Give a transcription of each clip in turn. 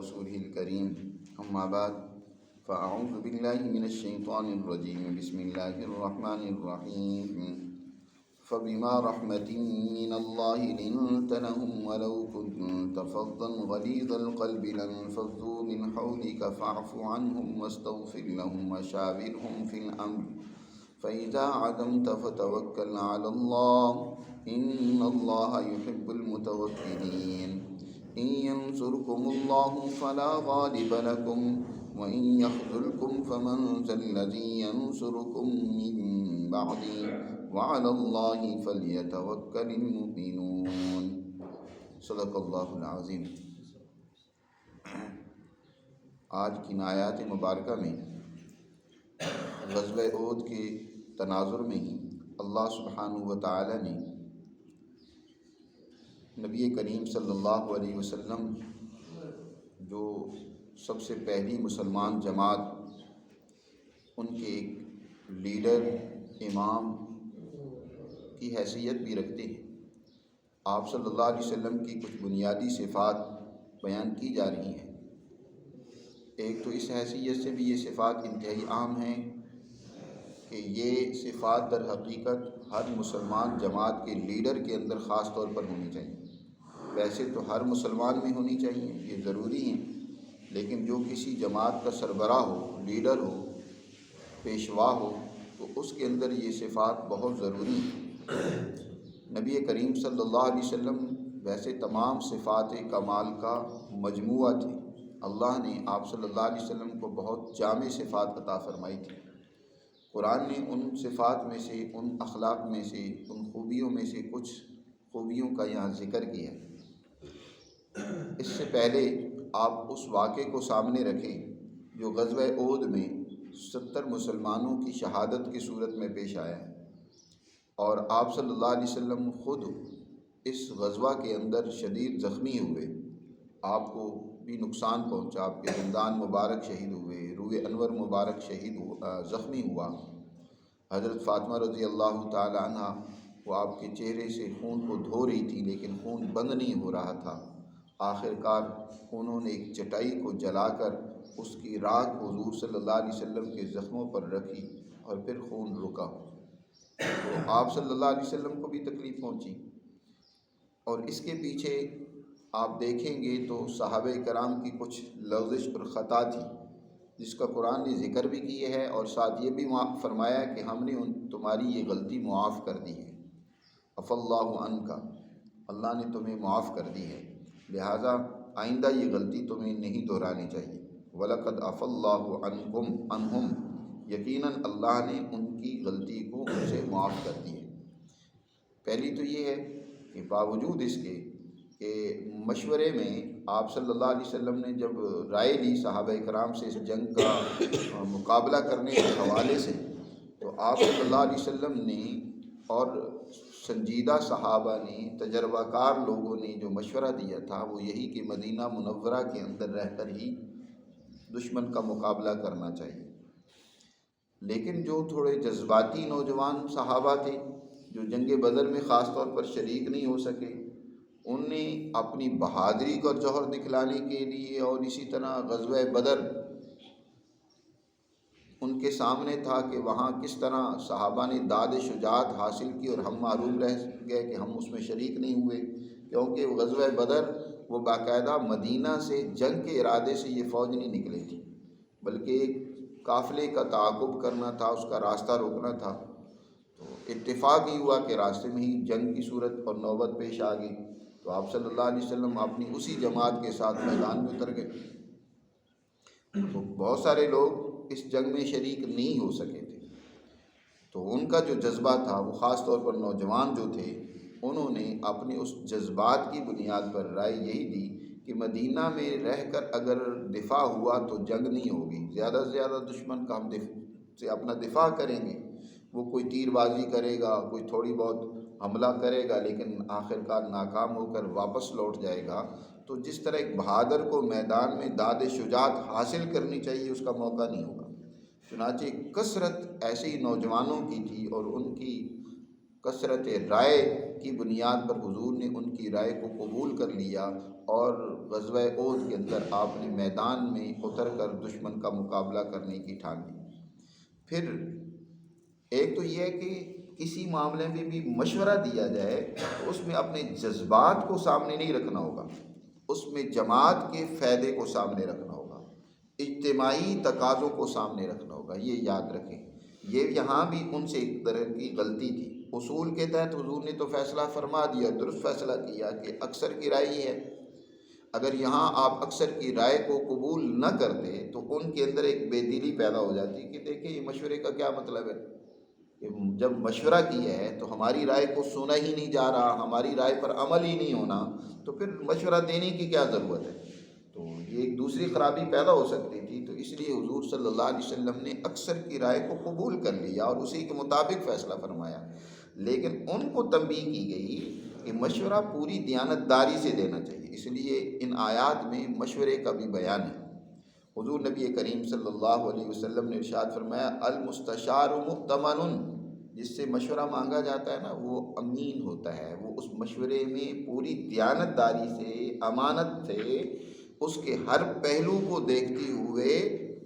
رسوله الكريم أما بعد فأعوذ بالله من الشيطان الرجيم بسم الله الرحمن الرحيم فبما رحمة من الله لنت لهم ولو كنت فظا غليظ القلب لانفضوا من حولك فاعف عنهم واستغفر لهم وشاورهم في الأمر فإذا عزمت فتوكل على الله إن الله يحب المتوكلين إن ينصركم الله فلا غالب لكم وإن يخذلكم فمن ذا الذي ينصركم من بعده وعلى الله فليتوكل المؤمنون صدق اللہ العظیم۔ آج کی آیات مبارکہ میں غزوہ احد کے تناظر میں ہی اللہ سبحانہ و تعالی نے نبی کریم صلی اللہ علیہ وسلم جو سب سے پہلی مسلمان جماعت، ان کے ایک لیڈر امام کی حیثیت بھی رکھتے ہیں، آپ صلی اللہ علیہ وسلم کی کچھ بنیادی صفات بیان کی جا رہی ہیں۔ ایک تو اس حیثیت سے بھی یہ صفات انتہائی عام ہیں کہ یہ صفات در حقیقت ہر مسلمان جماعت کے لیڈر کے اندر خاص طور پر ہونی چاہیے۔ ویسے تو ہر مسلمان میں ہونی چاہیے، یہ ضروری ہیں، لیکن جو کسی جماعت کا سربراہ ہو، لیڈر ہو، پیشوا ہو، تو اس کے اندر یہ صفات بہت ضروری ہیں۔ نبی کریم صلی اللہ علیہ وسلم ویسے تمام صفات کمال کا مجموعہ تھے۔ اللہ نے آپ صلی اللہ علیہ وسلم کو بہت جامع صفات عطا فرمائی تھی۔ قرآن نے ان صفات میں سے، ان اخلاق میں سے، ان خوبیوں میں سے کچھ خوبیوں کا یہاں ذکر کیا ہے۔ اس سے پہلے آپ اس واقعے کو سامنے رکھیں جو غزوہ احد میں 70 مسلمانوں کی شہادت کی صورت میں پیش آیا ہے، اور آپ صلی اللہ علیہ وسلم خود اس غزوہ کے اندر شدید زخمی ہوئے، آپ کو بھی نقصان پہنچا، آپ کے دندان مبارک شہید ہوئے، روئے انور مبارک زخمی ہوا۔ حضرت فاطمہ رضی اللہ تعالی عنہ وہ آپ کے چہرے سے خون کو دھو رہی تھی، لیکن خون بند نہیں ہو رہا تھا۔ آخر کار انہوں نے ایک چٹائی کو جلا کر اس کی راکھ حضور صلی اللہ علیہ وسلم کے زخموں پر رکھی اور پھر خون رکا۔ تو آپ صلی اللہ علیہ وسلم کو بھی تکلیف پہنچی، اور اس کے پیچھے آپ دیکھیں گے تو صحابہ کرام کی کچھ لغزش اور خطا تھی، جس کا قرآن نے ذکر بھی کیا ہے، اور ساتھ یہ بھی فرمایا کہ ہم نے تمہاری یہ غلطی معاف کر دی ہے۔ عف اللہ عنک، اللہ نے تمہیں معاف کر دی ہے، لہٰذا آئندہ یہ غلطی تمہیں نہیں دہرانی چاہیے۔ وَلَقَدْ عَفَا اللَّهُ عَنْهُمْ، یقیناً اللہ نے ان کی غلطی کو ان سے معاف کر دی ہے۔ پہلی تو یہ ہے کہ باوجود اس کے کہ مشورے میں آپ صلی اللہ علیہ وسلم نے جب رائے لی صحابہ کرام سے اس جنگ کا مقابلہ کرنے کے حوالے سے، تو آپ صلی اللہ علیہ وسلم نے اور سنجیدہ صحابہ نے، تجربہ کار لوگوں نے جو مشورہ دیا تھا وہ یہی کہ مدینہ منورہ کے اندر رہ کر ہی دشمن کا مقابلہ کرنا چاہیے۔ لیکن جو تھوڑے جذباتی نوجوان صحابہ تھے جو جنگ بدر میں خاص طور پر شریک نہیں ہو سکے، ان نے اپنی بہادری کا جوہر دکھلانے کے لیے، اور اسی طرح غزوہ بدر ان کے سامنے تھا کہ وہاں کس طرح صحابہ نے داد شجاعت حاصل کی، اور ہم معروم رہ گئے کہ ہم اس میں شریک نہیں ہوئے، کیونکہ غزوہ بدر وہ باقاعدہ مدینہ سے جنگ کے ارادے سے یہ فوج نہیں نکلی تھی، بلکہ ایک قافلے کا تعاقب کرنا تھا، اس کا راستہ روکنا تھا۔ تو اتفاق ہی ہوا کہ راستے میں ہی جنگ کی صورت اور نوبت پیش آ گئی، تو آپ صلی اللہ علیہ وسلم اپنی اسی جماعت کے ساتھ میدان میں اتر گئے۔ تو بہت سارے لوگ اس جنگ میں شریک نہیں ہو سکے تھے، تو ان کا جو جذبہ تھا وہ خاص طور پر نوجوان جو تھے، انہوں نے اپنے اس جذبات کی بنیاد پر رائے یہی دی کہ مدینہ میں رہ کر اگر دفاع ہوا تو جنگ نہیں ہوگی، زیادہ سے زیادہ دشمن کا ہم سے اپنا دفاع کریں گے، وہ کوئی تیر بازی کرے گا، کوئی تھوڑی بہت حملہ کرے گا، لیکن آخر کار ناکام ہو کر واپس لوٹ جائے گا۔ تو جس طرح ایک بہادر کو میدان میں داد شجاعت حاصل کرنی چاہیے، اس کا موقع نہیں ہوگا۔ چنانچہ کثرت ایسے ہی نوجوانوں کی تھی، اور ان کی کثرت رائے کی بنیاد پر حضور نے ان کی رائے کو قبول کر لیا، اور غزوہ احد کے اندر آپ نے میدان میں اتر کر دشمن کا مقابلہ کرنے کی ٹھان لی۔ پھر ایک تو یہ ہے کہ کسی معاملے میں بھی مشورہ دیا جائے تو اس میں اپنے جذبات کو سامنے نہیں رکھنا ہوگا، اس میں جماعت کے فائدے کو سامنے رکھنا ہوگا، اجتماعی تقاضوں کو سامنے رکھنا ہوگا۔ یہ یاد رکھیں، یہ یہاں بھی ان سے ایک طرح کی غلطی تھی۔ اصول کے تحت حضور نے تو فیصلہ فرما دیا، درست فیصلہ کیا کہ اکثر کی رائے یہ ہے۔ اگر یہاں آپ اکثر کی رائے کو قبول نہ کرتے تو ان کے اندر ایک بے دلی پیدا ہو جاتی کہ دیکھیں یہ مشورے کا کیا مطلب ہے، کہ جب مشورہ کیا ہے تو ہماری رائے کو سنا ہی نہیں جا رہا، ہماری رائے پر عمل ہی نہیں ہونا، تو پھر مشورہ دینے کی کیا ضرورت ہے۔ تو یہ ایک دوسری خرابی پیدا ہو سکتی تھی، تو اس لیے حضور صلی اللہ علیہ وسلم نے اکثر کی رائے کو قبول کر لیا اور اسی کے مطابق فیصلہ فرمایا۔ لیکن ان کو تنبیہ کی گئی کہ مشورہ پوری دیانتداری سے دینا چاہیے، اس لیے ان آیات میں مشورے کا بھی بیان ہے۔ حضور نبی کریم صلی اللہ علیہ وسلم نے ارشاد فرمایا المستشار مؤتمن، جس سے مشورہ مانگا جاتا ہے نا وہ امین ہوتا ہے، وہ اس مشورے میں پوری دیانتداری سے، امانت سے، اس کے ہر پہلو کو دیکھتے ہوئے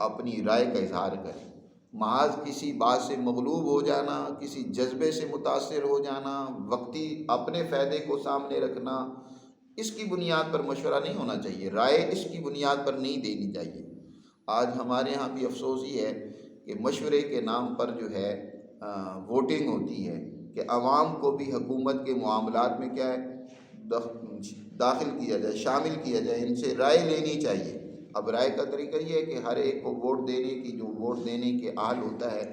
اپنی رائے کا اظہار کرے۔ محض کسی بات سے مغلوب ہو جانا، کسی جذبے سے متاثر ہو جانا، وقتی اپنے فائدے کو سامنے رکھنا، اس کی بنیاد پر مشورہ نہیں ہونا چاہیے، رائے اس کی بنیاد پر نہیں دینی چاہیے۔ آج ہمارے ہاں بھی افسوس یہ ہے کہ مشورے کے نام پر جو ہے ووٹنگ ہوتی ہے کہ عوام کو بھی حکومت کے معاملات میں کیا ہے داخل کیا جائے، شامل کیا جائے، ان سے رائے لینی چاہیے۔ اب رائے کا طریقہ یہ ہے کہ ہر ایک کو ووٹ دینے کی، جو ووٹ دینے کے اہل ہوتا ہے،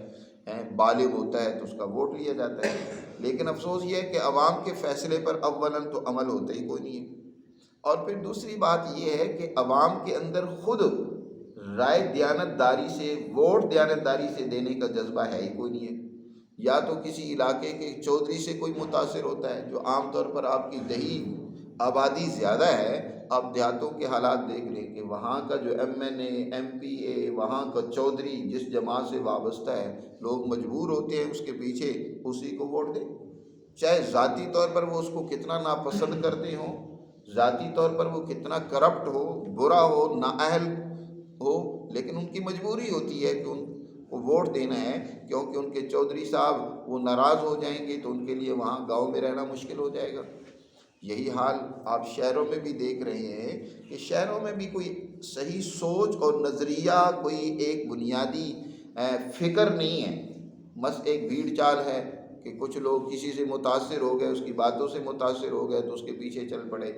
بالغ ہوتا ہے تو اس کا ووٹ لیا جاتا ہے۔ لیکن افسوس یہ ہے کہ عوام کے فیصلے پر اولاً تو عمل ہوتا ہی کوئی نہیں ہے، اور پھر دوسری بات یہ ہے کہ عوام کے اندر خود رائے دیانتداری سے، ووٹ دیانتداری سے دینے کا جذبہ ہے ہی کوئی نہیں ہے۔ یا تو کسی علاقے کے چودھری سے کوئی متاثر ہوتا ہے، جو عام طور پر آپ کی دیہی آبادی زیادہ ہے۔ آپ دیہاتوں کے حالات دیکھ لیں کہ وہاں کا جو ایم این اے، ایم پی اے، وہاں کا چودھری جس جماعت سے وابستہ ہے، لوگ مجبور ہوتے ہیں اس کے پیچھے اسی کو ووٹ دیں، چاہے ذاتی طور پر وہ اس کو کتنا ناپسند کرتے ہوں، ذاتی طور پر وہ کتنا کرپٹ ہو، برا ہو، نااہل ہو، لیکن ان کی مجبوری ہوتی ہے کہ ان کو ووٹ دینا ہے، کیونکہ ان کے چودھری صاحب وہ ناراض ہو جائیں گے تو ان کے لیے وہاں گاؤں میں رہنا مشکل ہو جائے گا۔ یہی حال آپ شہروں میں بھی دیکھ رہے ہیں کہ شہروں میں بھی کوئی صحیح سوچ اور نظریہ، کوئی ایک بنیادی فکر نہیں ہے، بس ایک بھیڑ چال ہے کہ کچھ لوگ کسی سے متاثر ہو گئے، اس کی باتوں سے متاثر ہو گئے تو اس کے پیچھے چل پڑے۔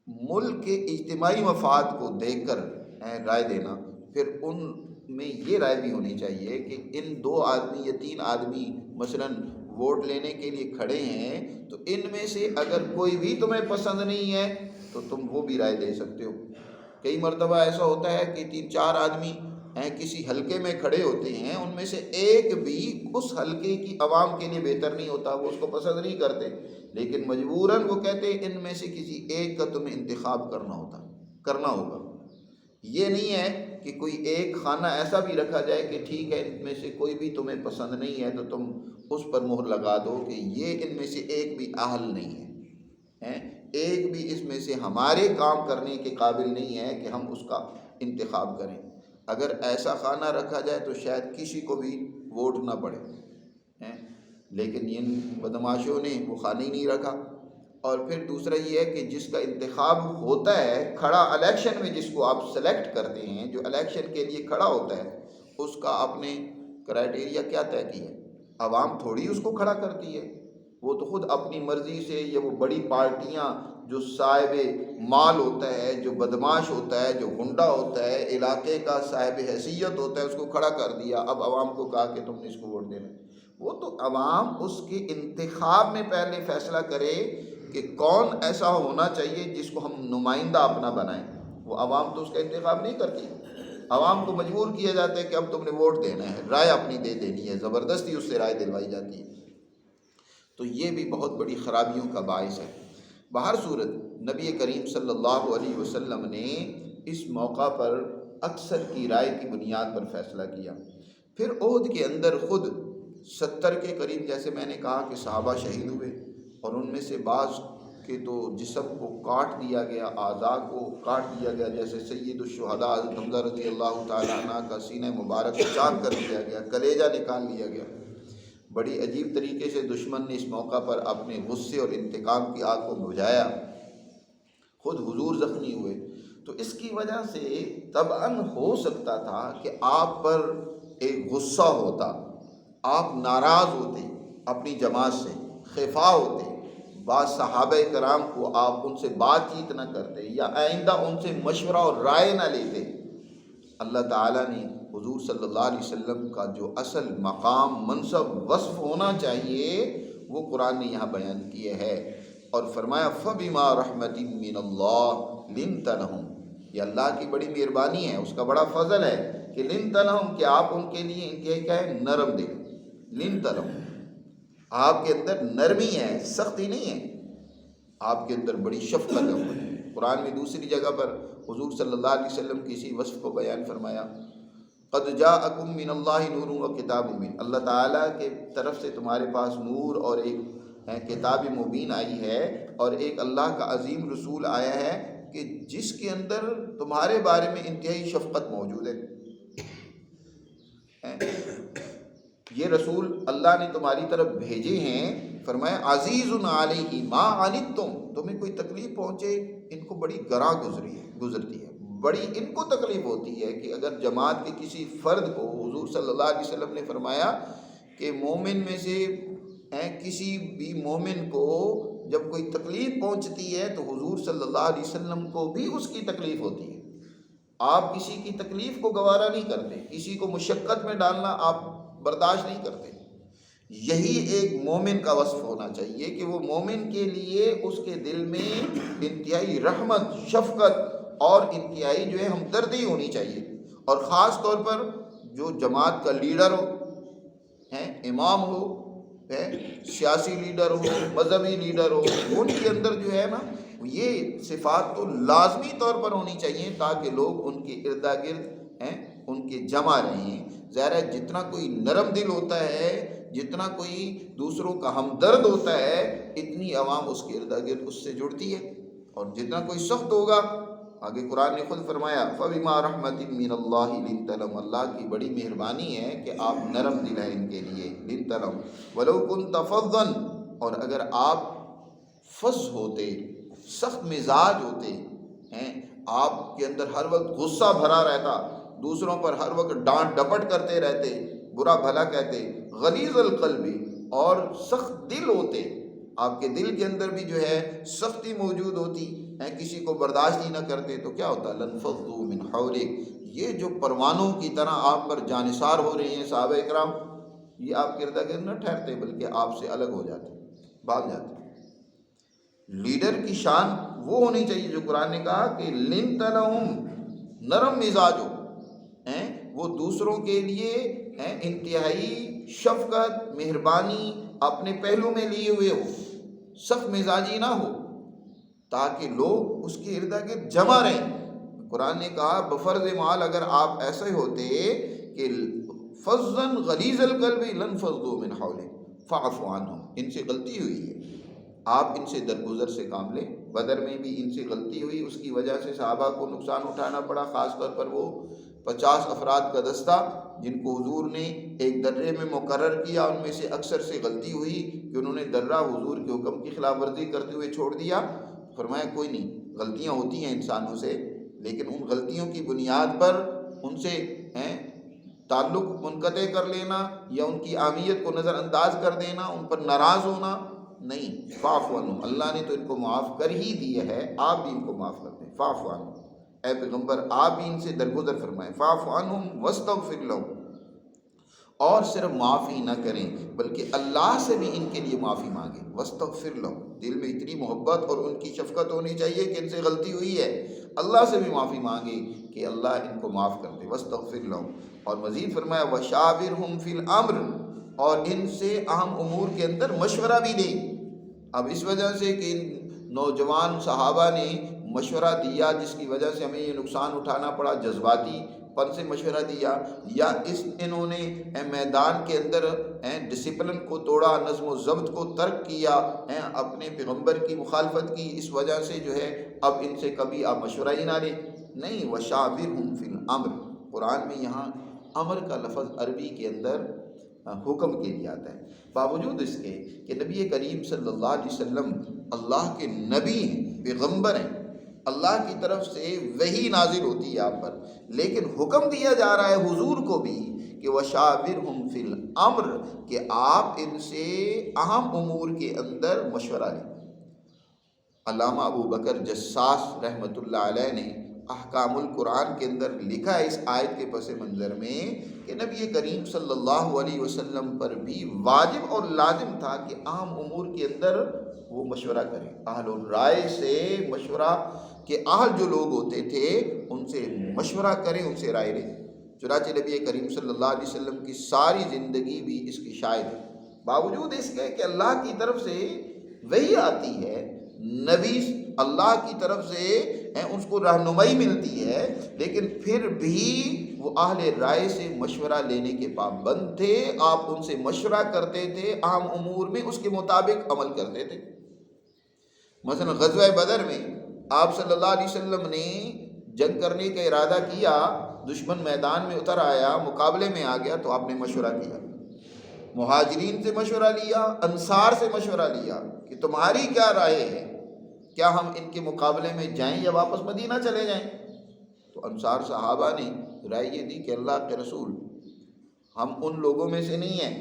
ملک کے اجتماعی مفاد کو دیکھ کر رائے دینا، پھر ان میں یہ رائے بھی ہونی چاہیے کہ ان 2 آدمی یا 3 آدمی مثلاً ووٹ لینے کے لیے کھڑے ہیں تو ان میں سے اگر کوئی بھی تمہیں پسند نہیں ہے تو تم وہ بھی رائے دے سکتے ہو۔ کئی مرتبہ ایسا ہوتا ہے کہ 3-4 آدمی کسی حلقے میں کھڑے ہوتے ہیں، ان میں سے ایک بھی اس حلقے کی عوام کے لیے بہتر نہیں ہوتا، وہ اس کو پسند نہیں کرتے، لیکن مجبوراً وہ کہتے ہیں ان میں سے کسی ایک کا تمہیں انتخاب کرنا ہوگا۔ یہ نہیں ہے کہ کوئی ایک خانہ ایسا بھی رکھا جائے کہ ٹھیک ہے ان میں سے کوئی بھی تمہیں پسند نہیں ہے تو تم اس پر مہر لگا دو کہ یہ ان میں سے ایک بھی اہل نہیں ہے، ایک بھی اس میں سے ہمارے کام کرنے کے قابل نہیں ہے کہ ہم اس کا انتخاب کریں۔ اگر ایسا خانہ رکھا جائے تو شاید کسی کو بھی ووٹ نہ پڑے، لیکن ان بدماشوں نے وہ خانہ ہی نہیں رکھا۔ اور پھر دوسرا یہ ہے کہ جس کا انتخاب ہوتا ہے کھڑا الیکشن میں، جس کو آپ سلیکٹ کرتے ہیں، جو الیکشن کے لیے کھڑا ہوتا ہے، اس کا آپ نے کرائٹیریا کیا طے کیا ہے؟ عوام تھوڑی اس کو کھڑا کرتی ہے، وہ تو خود اپنی مرضی سے، یا وہ بڑی پارٹیاں جو صاحب مال ہوتا ہے، جو بدماش ہوتا ہے، جو گنڈا ہوتا ہے، علاقے کا صاحب حیثیت ہوتا ہے، اس کو کھڑا کر دیا، اب عوام کو کہا کہ تم نے اس کو ووٹ دینا۔ وہ تو عوام اس کے انتخاب میں پہلے فیصلہ کرے کہ کون ایسا ہونا چاہیے جس کو ہم نمائندہ اپنا بنائیں۔ وہ عوام تو اس کا انتخاب نہیں کرتی، عوام کو مجبور کیا جاتا ہے کہ اب تم نے ووٹ دینا ہے، رائے اپنی دے دینی ہے، زبردستی اس سے رائے دلوائی جاتی ہے۔ تو یہ بھی بہت بڑی خرابیوں کا باعث ہے۔ بہر صورت نبی کریم صلی اللہ علیہ وسلم نے اس موقع پر اکثر کی رائے کی بنیاد پر فیصلہ کیا۔ پھر احد کے اندر خود 70 کے قریب، جیسے میں نے کہا کہ صحابہ شہید ہوئے، اور ان میں سے بعض کہ تو جسم کو کاٹ دیا گیا، اعضاء کو کاٹ دیا گیا، جیسے سید الشہداء حضرت حمزہ رضی اللہ تعالیٰ عنہ کا سینہ مبارک چاک کر دیا گیا، کلیجہ نکال لیا گیا۔ بڑی عجیب طریقے سے دشمن نے اس موقع پر اپنے غصے اور انتقام کی آگ کو بجھایا، خود حضور زخمی ہوئے۔ تو اس کی وجہ سے طبعاً ہو سکتا تھا کہ آپ پر ایک غصہ ہوتا، آپ ناراض ہوتے اپنی جماعت سے، خفا ہوتے، بعض صحابہ کرام کو آپ ان سے بات چیت نہ کرتے یا آئندہ ان سے مشورہ اور رائے نہ لیتے۔ اللہ تعالیٰ نے حضور صلی اللہ علیہ وسلم کا جو اصل مقام، منصب، وصف ہونا چاہیے وہ قرآن نے یہاں بیان کیا ہے، اور فرمایا فَبِمَا رَحْمَةٍ مِّنَ اللَّهِ لِنْتَ لَهُمْ۔ یہ اللہ کی بڑی مہربانی ہے، اس کا بڑا فضل ہے کہ لِنْتَ لَهُمْ، کہ آپ ان کے لیے انتہائی کیا ہے، نرم دل۔ لِنْتَ لَهُمْ، آپ کے اندر نرمی ہے، سختی نہیں ہے، آپ کے اندر بڑی شفقت ہے۔ قرآن میں دوسری جگہ پر حضور صلی اللہ علیہ وسلم کی اسی وصف کو بیان فرمایا، قد جاءکم من اللہ نور و کتاب مبین، اللہ تعالیٰ کے طرف سے تمہارے پاس نور اور ایک کتاب مبین آئی ہے، اور ایک اللہ کا عظیم رسول آیا ہے کہ جس کے اندر تمہارے بارے میں انتہائی شفقت موجود ہے۔ یہ رسول اللہ نے تمہاری طرف بھیجے ہیں، فرمایا عزیز علیہ ما عنتم، تمہیں کوئی تکلیف پہنچے ان کو بڑی گراں گزرتی ہے، بڑی ان کو تکلیف ہوتی ہے کہ اگر جماعت کے کسی فرد کو، حضور صلی اللہ علیہ وسلم نے فرمایا کہ مومن میں سے کسی بھی مومن کو جب کوئی تکلیف پہنچتی ہے تو حضور صلی اللہ علیہ وسلم کو بھی اس کی تکلیف ہوتی ہے۔ آپ کسی کی تکلیف کو گوارا نہیں کرتے، کسی کو مشقت میں ڈالنا آپ برداشت نہیں کرتے۔ یہی ایک مومن کا وصف ہونا چاہیے کہ وہ مومن کے لیے اس کے دل میں انتہائی رحمت، شفقت اور انتہائی جو ہے ہمدردی ہونی چاہیے، اور خاص طور پر جو جماعت کا لیڈر ہو، امام ہو، سیاسی لیڈر ہو، مذہبی لیڈر ہو، ان کے اندر جو ہے نا یہ صفات تو لازمی طور پر ہونی چاہیے تاکہ لوگ ان کے ارد گرد ان کے جمع رہیں۔ ظاہر ہے جتنا کوئی نرم دل ہوتا ہے، جتنا کوئی دوسروں کا ہمدرد ہوتا ہے، اتنی عوام اس کے ارد گرد اس سے جڑتی ہے، اور جتنا کوئی سخت ہوگا، آگے قرآن نے خود فرمایا فَبِمَا رَحْمَةٍ مِّنَ اللَّهِ لِنْتَ لَهُمْ، اللہ کی بڑی مہربانی ہے کہ آپ نرم دل ہیں ان کے لیے، لِنْتَ لَهُمْ وَلَوْ كُنْتَ فَظًّا، اور اگر آپ فظ ہوتے، سخت مزاج ہوتے ہیں، آپ کے اندر ہر وقت غصہ بھرا رہتا، دوسروں پر ہر وقت ڈانٹ ڈپٹ کرتے رہتے، برا بھلا کہتے، غلیظ القلب، اور سخت دل ہوتے، آپ کے دل کے اندر بھی جو ہے سختی موجود ہوتی، کسی کو برداشت ہی نہ کرتے، تو کیا ہوتا لَنفَضُّوا مِنْ حَوْلِكَ، یہ جو پروانوں کی طرح آپ پر جانثار ہو رہے ہیں صحابہ اکرام، یہ آپ کے ارد گرد نہ ٹھہرتے بلکہ آپ سے الگ ہو جاتے، بھاگ جاتے۔ لیڈر کی شان وہ ہونی چاہیے جو قرآن نے کہا کہ لِنْتَ لَهُمْ، نرم مزاج ہو، وہ دوسروں کے لیے انتہائی شفقت، مہربانی اپنے پہلو میں لیے ہوئے ہو، سخت مزاجی نہ ہو، تاکہ لوگ اس کے ارد گرد جمع رہیں۔ قرآن نے کہا بفرض محال اگر آپ ایسے ہوتے کہ فظًّا غلیظ القلب لَنفَضُّوا مِنْ حَوْلِكَ فَاعْفُ عَنْهُمْ، ان سے غلطی ہوئی ہے، آپ ان سے درگزر سے کام لیں۔ بدر میں بھی ان سے غلطی ہوئی، اس کی وجہ سے صحابہ کو نقصان اٹھانا پڑا، خاص طور پر وہ 50 افراد کا دستہ جن کو حضور نے ایک درے میں مقرر کیا، ان میں سے اکثر سے غلطی ہوئی کہ انہوں نے درہ حضور کے حکم کی خلاف ورزی کرتے ہوئے چھوڑ دیا۔ فرمایا کوئی نہیں، غلطیاں ہوتی ہیں انسانوں سے، لیکن ان غلطیوں کی بنیاد پر ان سے تعلق منقطع کر لینا یا ان کی اہمیت کو نظر انداز کر دینا، ان پر ناراض ہونا نہیں۔ فاعف عنہم، اللہ نے تو ان کو معاف کر ہی دیا ہے، آپ بھی ان کو معاف کر دیں۔ فاعف عنہم، اے پیغمبر آپ بھی ان سے درگزر فرمائیں۔ فاعف عنہم واستغفر لہم، اور صرف معافی نہ کریں بلکہ اللہ سے بھی ان کے لیے معافی مانگیں۔ واستغفر لہم، دل میں اتنی محبت اور ان کی شفقت ہونی چاہیے کہ ان سے غلطی ہوئی ہے، اللہ سے بھی معافی مانگے کہ اللہ ان کو معاف کر دے۔ واستغفر لہم، اور مزید فرمایا وشاورہم فی الامر، اور ان سے اہم امور کے اندر مشورہ بھی دیں۔ اب اس وجہ سے کہ ان نوجوان صحابہ نے مشورہ دیا جس کی وجہ سے ہمیں یہ نقصان اٹھانا پڑا، جذباتی پن سے مشورہ دیا، یا انہوں نے میدان کے اندر ڈسپلن کو توڑا، نظم و ضبط کو ترک کیا، اپنے پیغمبر کی مخالفت کی، اس وجہ سے جو ہے اب ان سے کبھی آپ مشورہ ہی نہ لیں؟ نہیں، وشاورہم فی الامر، قرآن میں یہاں امر کا لفظ عربی کے اندر حکم کے لیے آتا ہے، باوجود اس کے کہ نبی کریم صلی اللہ علیہ وسلم اللہ کے نبی ہیں، پیغمبر ہیں، اللہ کی طرف سے وحی نازل ہوتی ہے آپ پر، لیکن حکم دیا جا رہا ہے حضور کو بھی کہ وشاورہم فی الامر، کہ آپ ان سے اہم امور کے اندر مشورہ لیں۔ علامہ ابو بکر جساس رحمۃ اللہ علیہ نے احکام القرآن کے اندر لکھا ہے اس آیت کے پس منظر میں کہ نبی کریم صلی اللہ علیہ وسلم پر بھی واجب اور لازم تھا کہ اہم امور کے اندر وہ مشورہ کریں، اہل الرائے سے مشورہ، کہ اہل جو لوگ ہوتے تھے ان سے مشورہ کریں، ان سے رائے لیں۔ چنانچہ نبی کریم صلی اللہ علیہ وسلم کی ساری زندگی بھی اس کی شاہد ہے، باوجود اس کے کہ اللہ کی طرف سے وہی آتی ہے، نبی اللہ کی طرف سے اس کو رہنمائی ملتی ہے، لیکن پھر بھی وہ اہل رائے سے مشورہ لینے کے پابند تھے، آپ ان سے مشورہ کرتے تھے، اہم امور میں اس کے مطابق عمل کرتے تھے۔ مثلا غزوہ بدر میں آپ صلی اللہ علیہ وسلم نے جنگ کرنے کا ارادہ کیا، دشمن میدان میں اتر آیا، مقابلے میں آ گیا، تو آپ نے مشورہ کیا، مہاجرین سے مشورہ لیا، انصار سے مشورہ لیا کہ تمہاری کیا رائے ہے، کیا ہم ان کے مقابلے میں جائیں یا واپس مدینہ چلے جائیں؟ تو انصار صحابہ نے رائے یہ دی کہ اللہ کے رسول، ہم ان لوگوں میں سے نہیں ہیں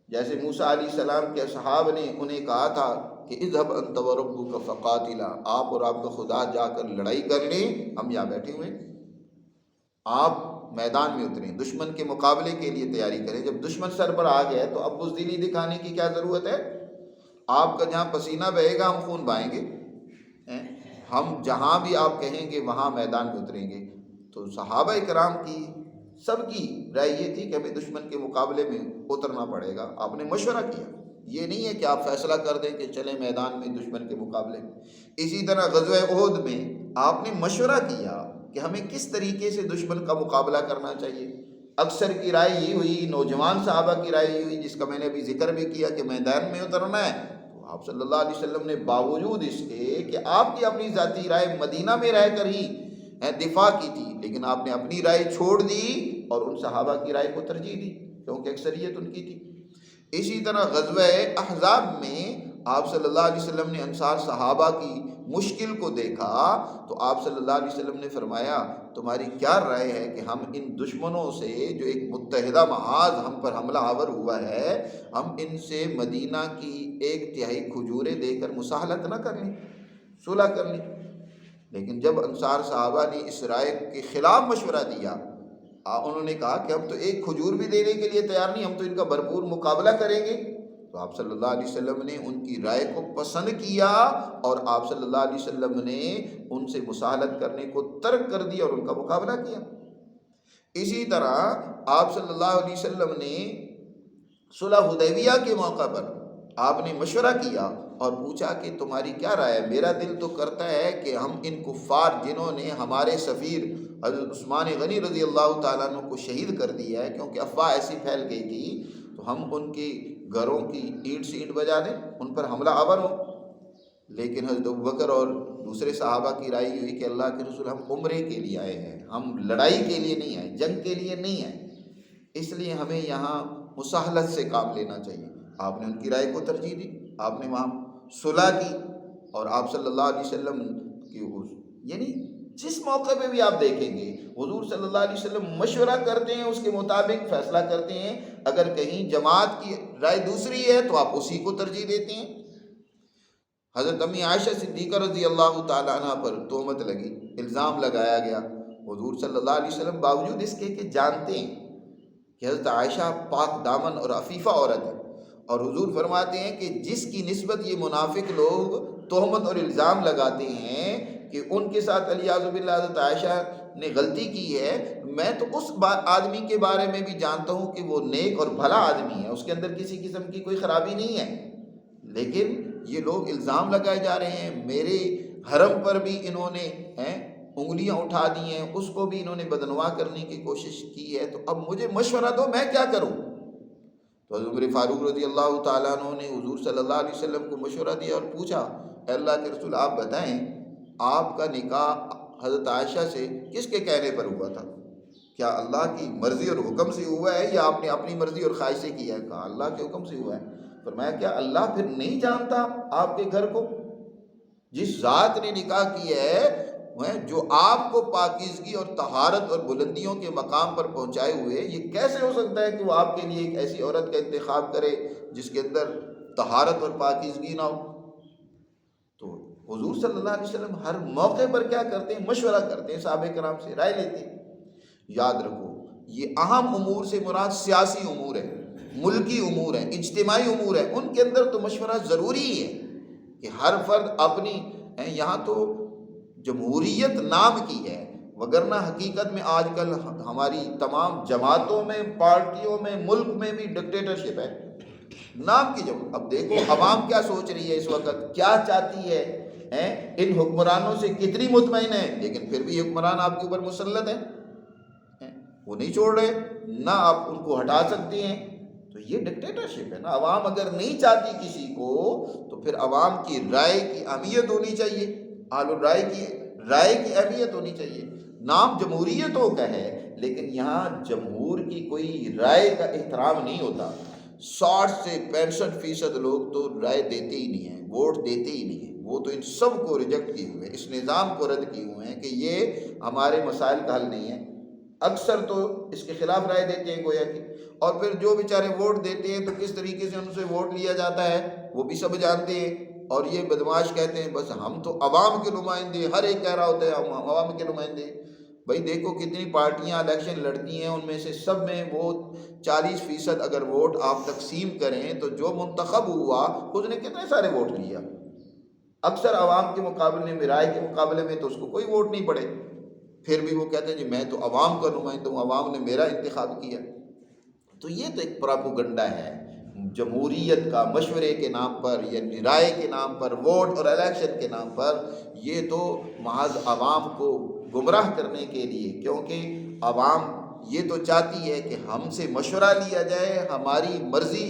جیسے موسیٰ علیہ السلام کے اصحاب نے انہیں کہا تھا کہ اذهب انت وربک فقاتلا، آپ اور آپ کا خدا جا کر لڑائی کر لیں، ہم یہاں بیٹھے ہوئے۔ آپ میدان میں اتریں، دشمن کے مقابلے کے لیے تیاری کریں، جب دشمن سر پر آ گئے تو اب بزدلی دکھانے کی کیا ضرورت ہے؟ آپ کا جہاں پسینہ بہے گا ہم خون بہائیں گے، ہم جہاں بھی آپ کہیں گے وہاں میدان میں اتریں گے۔ تو صحابہ کرام کی سب کی رائے یہ تھی کہ ہمیں دشمن کے مقابلے میں اترنا پڑے گا، آپ نے مشورہ کیا، یہ نہیں ہے کہ آپ فیصلہ کر دیں کہ چلیں میدان میں دشمن کے مقابلے میں۔ اسی طرح غزوہ احد میں آپ نے مشورہ کیا کہ ہمیں کس طریقے سے دشمن کا مقابلہ کرنا چاہیے۔ اکثر کی رائے یہ ہوئی، نوجوان صحابہ کی رائے یہ ہوئی، جس کا میں نے ابھی ذکر بھی کیا کہ میدان میں اترنا ہے، تو آپ صلی اللہ علیہ وسلم نے باوجود اس کے کہ آپ کی اپنی ذاتی رائے مدینہ میں رہ کر ہی دفاع کی تھی، لیکن آپ نے اپنی رائے چھوڑ دی اور ان صحابہ کی رائے کو ترجیح دی کیونکہ اکثریت ان کی تھی۔ اسی طرح غزوہ احزاب میں آپ صلی اللہ علیہ وسلم نے انصار صحابہ کی مشکل کو دیکھا تو آپ صلی اللہ علیہ وسلم نے فرمایا تمہاری کیا رائے ہے کہ ہم ان دشمنوں سے جو ایک متحدہ محاذ ہم پر حملہ آور ہوا ہے، ہم ان سے مدینہ کی 1/3 کھجوریں دے کر مساہلت نہ کر لیں، صلح کر لیں؟ لیکن جب انصار صحابہ نے اس رائے کے خلاف مشورہ دیا، انہوں نے کہا کہ ہم تو ایک کھجور بھی دینے کے لیے تیار نہیں، ہم تو ان کا بھرپور مقابلہ کریں گے، تو آپ صلی اللہ علیہ وسلم نے ان کی رائے کو پسند کیا اور آپ صلی اللہ علیہ وسلم نے ان سے مساہلت کرنے کو ترک کر دیا اور ان کا مقابلہ کیا۔ اسی طرح آپ صلی اللہ علیہ وسلم نے صلح حدیبیہ کے موقع پر آپ نے مشورہ کیا اور پوچھا کہ تمہاری کیا رائے ہے؟ میرا دل تو کرتا ہے کہ ہم ان کفار جنہوں نے ہمارے سفیر حضرت عثمان غنی رضی اللہ تعالیٰ عنہ کو شہید کر دیا ہے، کیونکہ افواہ ایسی پھیل گئی تھی، تو ہم ان کے گھروں کی اینٹ سے اینٹ بجا دیں، ان پر حملہ آور ہو۔ لیکن حضرت ابوبکر اور دوسرے صحابہ کی رائے ہوئی کہ اللہ کے رسول، ہم عمرے کے لیے آئے ہیں، ہم لڑائی کے لیے نہیں آئے، جنگ کے لیے نہیں آئے، اس لیے ہمیں یہاں مساہلت سے کام لینا چاہیے۔ آپ نے ان کی رائے کو ترجیح دی، آپ نے وہاں صلح کی، اور آپ صلی اللہ علیہ وسلم کی یعنی جس موقع پہ بھی آپ دیکھیں گے حضور صلی اللہ علیہ وسلم مشورہ کرتے ہیں، اس کے مطابق فیصلہ کرتے ہیں۔ اگر کہیں جماعت کی رائے دوسری ہے تو آپ اسی کو ترجیح دیتے ہیں۔ حضرت امی عائشہ صدیقہ رضی اللہ تعالیٰ عنہ پر تہمت لگی، الزام لگایا گیا، حضور صلی اللہ علیہ وسلم باوجود اس کے کہ جانتے ہیں کہ حضرت عائشہ پاک دامن اور عفیفہ عورت ہے، اور حضور فرماتے ہیں کہ جس کی نسبت یہ منافق لوگ تہمت اور الزام لگاتے ہیں کہ ان کے ساتھ الیاذ باللہ حضرت عائشہ نے غلطی کی ہے، میں تو اس آدمی کے بارے میں بھی جانتا ہوں کہ وہ نیک اور بھلا آدمی ہے، اس کے اندر کسی قسم کی کوئی خرابی نہیں ہے، لیکن یہ لوگ الزام لگائے جا رہے ہیں، میرے حرم پر بھی انہوں نے انگلیاں اٹھا دی ہیں، اس کو بھی انہوں نے بدنوا کرنے کی کوشش کی ہے، تو اب مجھے مشورہ دو میں کیا کروں؟ تو حضرت عمر فاروق رضی اللہ تعالیٰ عنہ نے حضور صلی اللہ علیہ وسلم کو مشورہ دیا اور پوچھا، اے اللہ کے رسول آپ بتائیں آپ کا نکاح حضرت عائشہ سے کس کے کہنے پر ہوا تھا؟ کیا اللہ کی مرضی اور حکم سے ہوا ہے یا آپ نے اپنی مرضی اور خواہش سے کیا ہے؟ کہا اللہ کے حکم سے ہوا ہے۔ فرمایا کیا اللہ پھر نہیں جانتا آپ کے گھر کو؟ جس ذات نے نکاح کیا ہے، جو آپ کو پاکیزگی اور طہارت اور بلندیوں کے مقام پر پہنچائے ہوئے، یہ کیسے ہو سکتا ہے کہ وہ آپ کے لیے ایک ایسی عورت کا انتخاب کرے جس کے اندر طہارت اور پاکیزگی نہ ہو؟ تو حضور صلی اللہ علیہ وسلم ہر موقع پر کیا کرتے ہیں؟ مشورہ کرتے ہیں، صحابہ کرام سے رائے لیتے ہیں۔ یاد رکھو یہ اہم امور سے مراد سیاسی امور ہے، ملکی امور ہیں، اجتماعی امور ہیں، ان کے اندر تو مشورہ ضروری ہے کہ ہر فرد اپنی، یہاں تو جمہوریت نام کی ہے، وگرنہ حقیقت میں آج کل ہماری تمام جماعتوں میں، پارٹیوں میں، ملک میں بھی ڈکٹیٹرشپ ہے نام کی جمہوریت۔ اب دیکھو عوام کیا سوچ رہی ہے اس وقت، کیا چاہتی ہے، ان حکمرانوں سے کتنی مطمئن ہے، لیکن پھر بھی حکمران آپ کے اوپر مسلط ہیں، وہ نہیں چھوڑ رہے، نہ آپ ان کو ہٹا سکتے ہیں۔ تو یہ ڈکٹیٹرشپ ہے نا۔ عوام اگر نہیں چاہتی کسی کو تو پھر عوام کی رائے کی اہمیت ہونی چاہیے، اہل الرائے کی رائے کی اہمیت ہونی چاہیے۔ نام جمہوریتوں کا ہے لیکن یہاں جمہور کی کوئی رائے کا احترام نہیں ہوتا۔ 60 سے 65% لوگ تو رائے دیتے ہی نہیں ہیں، ووٹ دیتے ہی نہیں ہیں، وہ تو ان سب کو ریجیکٹ کیے ہوئے ہیں، اس نظام کو رد کیے ہوئے ہیں کہ یہ ہمارے مسائل کا حل نہیں ہے۔ اکثر تو اس کے خلاف رائے دیتے ہیں گویا کہ، اور پھر جو بیچارے ووٹ دیتے ہیں تو کس طریقے سے ان سے ووٹ لیا جاتا ہے وہ بھی سب جانتے ہیں، اور یہ بدمعاش کہتے ہیں بس ہم تو عوام کے نمائندے، ہر ایک کہہ رہا ہوتا ہے ہم عوام کے نمائندے۔ بھائی دیکھو کتنی پارٹیاں الیکشن لڑتی ہیں، ان میں سے سب میں وہ 40% اگر ووٹ آپ تقسیم کریں تو جو منتخب ہوا اس نے کتنے سارے ووٹ لیا؟ اکثر عوام کے مقابلے میں، رائے کے مقابلے میں تو اس کو کوئی ووٹ نہیں پڑے، پھر بھی وہ کہتے ہیں جی میں تو عوام کا نمائندہ ہوں، عوام نے میرا انتخاب کیا۔ تو یہ تو ایک پراپوگنڈا ہے جمہوریت کا، مشورے کے نام پر یا رائے کے نام پر، ووٹ اور الیکشن کے نام پر، یہ تو محض عوام کو گمراہ کرنے کے لیے، کیونکہ عوام یہ تو چاہتی ہے کہ ہم سے مشورہ لیا جائے، ہماری مرضی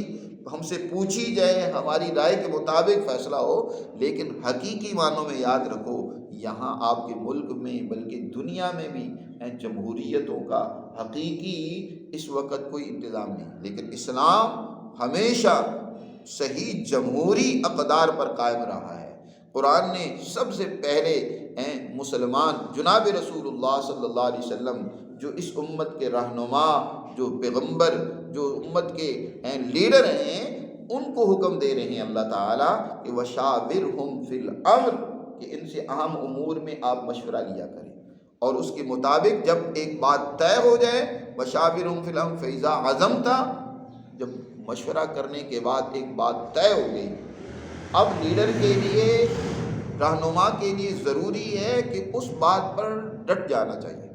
ہم سے پوچھی جائے، ہماری رائے کے مطابق فیصلہ ہو، لیکن حقیقی معنوں میں یاد رکھو یہاں آپ کے ملک میں بلکہ دنیا میں بھی جمہوریتوں کا حقیقی اس وقت کوئی انتظام نہیں، لیکن اسلام ہمیشہ صحیح جمہوری اقدار پر قائم رہا ہے۔ قرآن نے سب سے پہلے مسلمان جناب رسول اللہ صلی اللہ علیہ وسلم جو اس امت کے رہنما، جو پیغمبر، جو امت کے لیڈر ہیں، ان کو حکم دے رہے ہیں اللہ تعالیٰ کہ وَشَاوِرْهُمْ فِي الْأَمْرِ، کہ ان سے اہم امور میں آپ مشورہ لیا کریں، اور اس کے مطابق جب ایک بات طے ہو جائے، وَشَاوِرْهُمْ فِي الْأَمْرِ فَإِذَا عَزَمْتَ، جب مشورہ کرنے کے بعد ایک بات طے ہو گئی، اب لیڈر کے لیے، رہنما کے لیے ضروری ہے کہ اس بات پر ڈٹ جانا چاہیے۔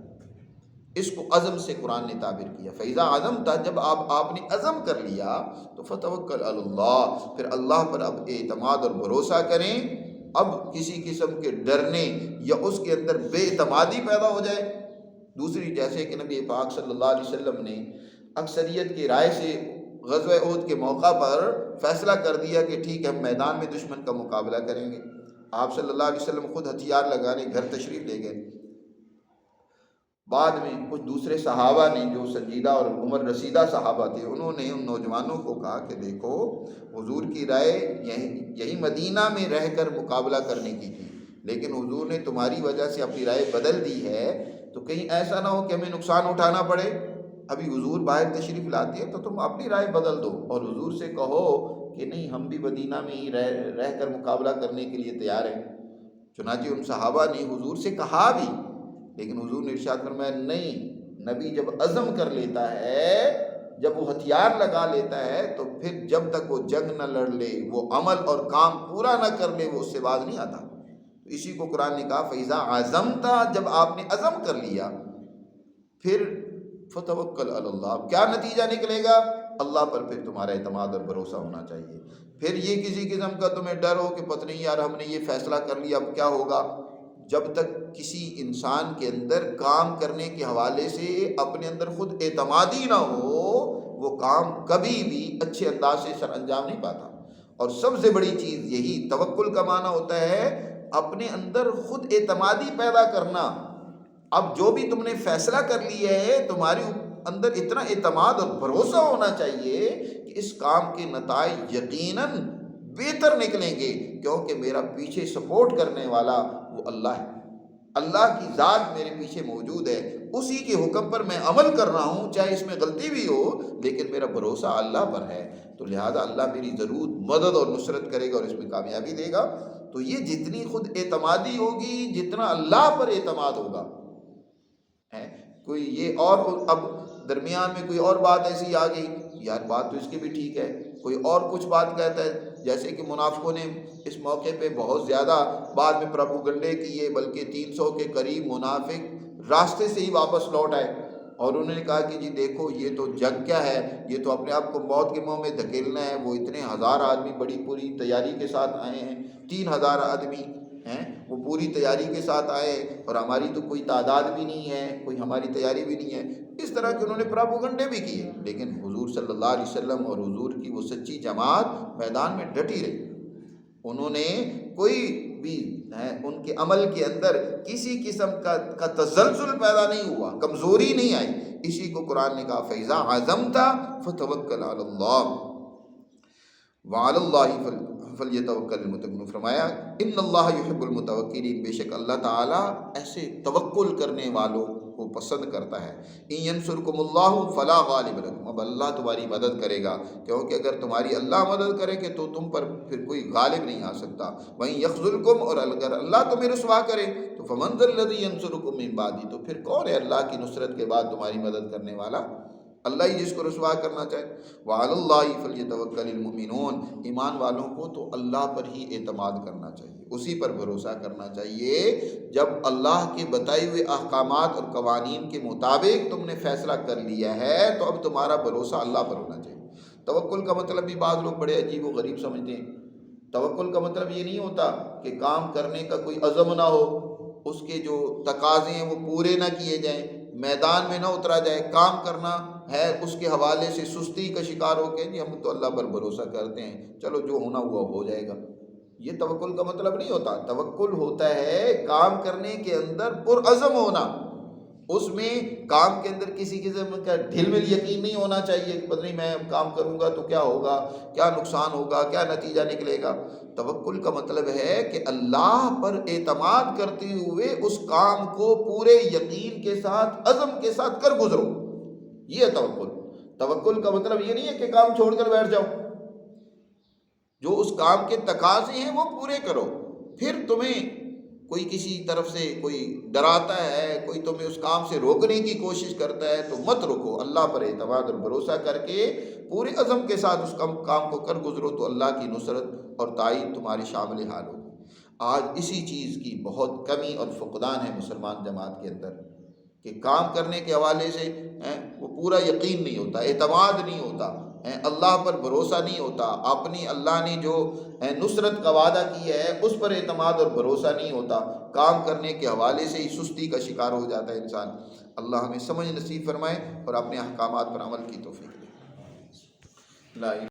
اس کو عزم سے قرآن نے تعبیر کیا، فَإِذَا عَزَمْتَ، جب آپ نے عزم کر لیا تو فَتَوَكَّلْ عَلَى اللَّهِ، پھر اللہ پر اب اعتماد اور بھروسہ کریں۔ اب کسی قسم کے ڈرنے یا اس کے اندر بے اعتمادی پیدا ہو جائے، دوسری جیسے کہ نبی پاک صلی اللہ علیہ وسلم نے اکثریت کی رائے سے غزوہ احد کے موقع پر فیصلہ کر دیا کہ ٹھیک ہے ہم میدان میں دشمن کا مقابلہ کریں گے۔ آپ صلی اللہ علیہ وسلم خود ہتھیار لگانے گھر تشریف لے گئے۔ بعد میں کچھ دوسرے صحابہ نے جو سنجیدہ اور عمر رسیدہ صحابہ تھے، انہوں نے ان نوجوانوں کو کہا کہ دیکھو حضور کی رائے یہی مدینہ میں رہ کر مقابلہ کرنے کی تھی، لیکن حضور نے تمہاری وجہ سے اپنی رائے بدل دی ہے، تو کہیں ایسا نہ ہو کہ ہمیں نقصان اٹھانا پڑے۔ ابھی حضور باہر تشریف لاتے ہیں تو تم اپنی رائے بدل دو اور حضور سے کہو کہ نہیں ہم بھی مدینہ میں ہی رہ کر مقابلہ کرنے کے لیے تیار ہیں۔ چنانچہ ان صحابہ نے حضور سے کہا بھی، لیکن حضور نے ارشاد فرمایا نہیں، نبی جب عزم کر لیتا ہے، جب وہ ہتھیار لگا لیتا ہے تو پھر جب تک وہ جنگ نہ لڑ لے، وہ عمل اور کام پورا نہ کر لے، وہ اس سے باز نہیں آتا۔ تو اسی کو قرآن نے کہا فَإِذَا عَزَمْتَ، جب آپ نے عزم کر لیا پھر فَتَوَكَّلْ عَلَى اللَّهِ، کیا نتیجہ نکلے گا؟ اللہ پر پھر تمہارا اعتماد اور بھروسہ ہونا چاہیے۔ پھر یہ کسی قسم کا تمہیں ڈر ہو کہ پتہ نہیں یار ہم نے یہ فیصلہ کر لیا اب کیا ہوگا، جب تک کسی انسان کے اندر کام کرنے کے حوالے سے اپنے اندر خود اعتمادی نہ ہو، وہ کام کبھی بھی اچھے انداز سے سر انجام نہیں پاتا۔ اور سب سے بڑی چیز یہی توکل کا معنی ہوتا ہے اپنے اندر خود اعتمادی پیدا کرنا۔ اب جو بھی تم نے فیصلہ کر لیا ہے، تمہارے اندر اتنا اعتماد اور بھروسہ ہونا چاہیے کہ اس کام کے نتائج یقیناً بہتر نکلیں گے، کیونکہ میرا پیچھے سپورٹ کرنے والا وہ اللہ ہے، اللہ کی ذات میرے پیچھے موجود ہے، اسی کے حکم پر میں عمل کر رہا ہوں، چاہے اس میں غلطی بھی ہو لیکن میرا بھروسہ اللہ پر ہے، تو لہٰذا اللہ میری ضرور مدد اور نصرت کرے گا اور اس میں کامیابی دے گا۔ تو یہ جتنی خود اعتمادی ہوگی، جتنا اللہ پر اعتماد ہوگا ہے کوئی یہ، اور اب درمیان میں کوئی اور بات ایسی آ گئی، یار بات تو اس کی بھی ٹھیک ہے، کوئی اور کچھ بات کہتا ہے، جیسے کہ منافقوں نے اس موقع پہ بہت زیادہ بعد میں پروپیگنڈے کیے، بلکہ 300 کے قریب منافق راستے سے ہی واپس لوٹ آئے اور انہوں نے کہا کہ جی دیکھو یہ تو جنگ کیا ہے، یہ تو اپنے آپ کو موت کے منہ میں دھکیلنا ہے، وہ اتنے ہزار آدمی بڑی پوری تیاری کے ساتھ آئے ہیں، 3000 آدمی ہیں، وہ پوری تیاری کے ساتھ آئے اور ہماری تو کوئی تعداد بھی نہیں ہے، کوئی ہماری تیاری بھی نہیں ہے، اس طرح کے انہوں نے پروپیگنڈے بھی کیے، لیکن حضور صلی اللہ علیہ وسلم اور حضور کی وہ سچی جماعت میدان میں ڈٹی رہی، انہوں نے کوئی بھی ان کے عمل کے اندر کسی قسم کا تزلزل پیدا نہیں ہوا، کمزوری نہیں آئی، اسی کو قرآن نے کہا فَإِذَا عَزَمْتَ فَتَوَكَّلْ عَلَى اللَّهِ وَعَلَى اللَّهِ فَلْيَتَوَكَّلِ الْمُتَوَكِّلُونَ، فرمایا ان اللہ یحب المتوکلین، بے شک اللہ تعالیٰ ایسے توکل کرنے والوں کو پسند کرتا ہے۔ ان ینصرکم اللہ فلا غالب لکم، اب اللہ تمہاری مدد کرے گا، کیونکہ اگر تمہاری اللہ مدد کرے گے تو تم پر پھر کوئی غالب نہیں آ سکتا۔ وَإِن يَخْذُلْكُمْ، اور اگر اللہ تمہیں رسوا کرے تو فَمَنْ ذَا الَّذِي يَنصُرُكُم مِّن بَعْدِهِ، تو پھر کون ہے اللہ کی نصرت کے بعد تمہاری مدد کرنے والا؟ اللہ ہی جس کو رسوا کرنا چاہے۔ وَعَلَى اللَّهِ فَلْيَتَوَكَّلِ الْمُؤْمِنُونَ، ایمان والوں کو تو اللہ پر ہی اعتماد کرنا چاہیے، اسی پر بھروسہ کرنا چاہیے۔ جب اللہ کے بتائے ہوئے احکامات اور قوانین کے مطابق تم نے فیصلہ کر لیا ہے تو اب تمہارا بھروسہ اللہ پر ہونا چاہیے۔ توکل کا مطلب بھی بعض لوگ بڑے عجیب و غریب سمجھتے ہیں۔ توکل کا مطلب یہ نہیں ہوتا کہ کام کرنے کا کوئی عزم نہ ہو، اس کے جو تقاضے ہیں وہ پورے نہ کیے جائیں، میدان میں نہ اترا جائے، کام کرنا ہے اس کے حوالے سے سستی کا شکار ہو کے جی ہم تو اللہ پر بھروسہ کرتے ہیں، چلو جو ہونا ہوا ہو جائے گا، یہ توکل کا مطلب نہیں ہوتا۔ توکل ہوتا ہے کام کرنے کے اندر پرعزم ہونا، اس میں کام کے اندر کسی قسم کا ڈھل مل یقین نہیں ہونا چاہیے کہ پتہ نہیں میں کام کروں گا تو کیا ہوگا، کیا نقصان ہوگا، کیا نتیجہ نکلے گا۔ توکل کا مطلب ہے کہ اللہ پر اعتماد کرتے ہوئے اس کام کو پورے یقین کے ساتھ، عزم کے ساتھ کر گزرو، یہ ہے توکل۔ توکل کا مطلب یہ نہیں ہے کہ کام چھوڑ کر بیٹھ جاؤ، جو اس کام کے تقاضے ہیں وہ پورے کرو، پھر تمہیں کوئی کسی طرف سے کوئی ڈراتا ہے، کوئی تمہیں اس کام سے روکنے کی کوشش کرتا ہے تو مت رکو، اللہ پر اعتماد اور بھروسہ کر کے پورے عزم کے ساتھ اس کام کو کر گزرو تو اللہ کی نصرت اور تائید تمہارے شامل حال ہوگی۔ آج اسی چیز کی بہت کمی اور فقدان ہے مسلمان جماعت کے اندر کہ کام کرنے کے حوالے سے وہ پورا یقین نہیں ہوتا، اعتماد نہیں ہوتا، اللہ پر بھروسہ نہیں ہوتا، اپنی اللہ نے جو نصرت کا وعدہ کیا ہے اس پر اعتماد اور بھروسہ نہیں ہوتا، کام کرنے کے حوالے سے ہی سستی کا شکار ہو جاتا ہے انسان۔ اللہ ہمیں سمجھ نصیب فرمائے اور اپنے احکامات پر عمل کی توفیق دے۔ لا